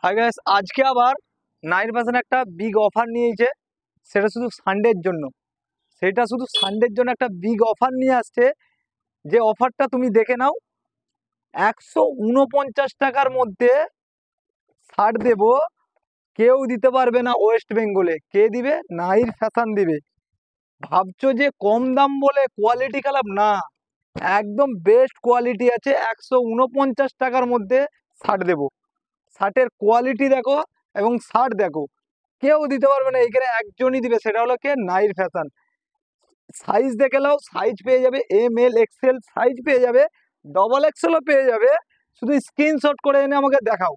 Hi guys, আজকে আবার night version একটা বিগ অফার নিয়েছে। সেটা শুধু সানডের জন্য। সেটা শুধু সানডের জন্য একটা বিগ অফার নিয়ে আসছে। যে অফারটা তুমি দেখে নাও। 149 টাকার মধ্যে ছাড় দেব। কেউ দিতে পারবে না ওয়েস্ট বেঙ্গলে। কে দিবে? নাইর ফ্যাশন দিবে। ভাবছো যে কম দাম বলে কোয়ালিটি খারাপ? না, একদম বেস্ট কোয়ালিটি আছে। 149 টাকার মধ্যে ছাড় দেব। শার্টের কোয়ালিটি দেখো এবং শার্ট দেখো, কেউ দিতে পারবে না। এখানে একজনই দিবে, সেটা হলো কে? নাইর ফ্যাশন। সাইজ দেখে নাও, সাইজ পেয়ে যাবে এম এল এক্সেল সাইজ পেয়ে যাবে, ডবল এক্সেলও পেয়ে যাবে। শুধু স্ক্রিনশট করে এনে আমাকে দেখাও,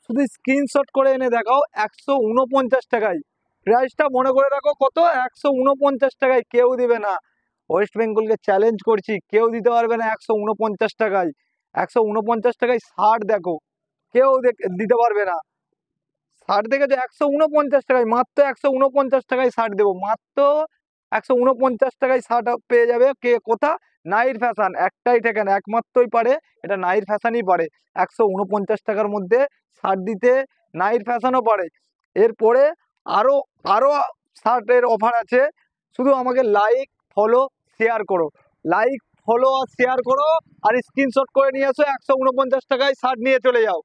শুধু স্ক্রিনশট করে এনে দেখাও। 149 টাকায় প্রাইসটা মনে করে রাখো। কত? 149 টাকায়। কেউ দিবে না। ওয়েস্ট বেঙ্গলকে চ্যালেঞ্জ করছি, কেউ দিতে পারবে না 149 টাকায়। 149 টাকায় শার্ট দেখো, কেউ দিতে পারবে না। ষাট দেখেছো? 149 টাকায়, মাত্র 149 টাকায় ষাট দেবো। মাত্র 149 টাকায় ষাট পেয়ে যাবে। কে? কোথা? নাইর ফ্যাশন। একটাই ঠিকানা, একমাত্রই পারে, এটা নাইর ফ্যাশনই পারে 149 টাকার মধ্যে ষাট দিতে। নাইর ফ্যাশনও পারে। এরপরে আরো আরো শার্টের অফার আছে। শুধু আমাকে লাইক, ফলো, শেয়ার করো। লাইক, ফলো আর শেয়ার করো, আর স্ক্রিনশট করে নিয়ে আসো। 149 টাকায় শার্ট নিয়ে চলে যাও।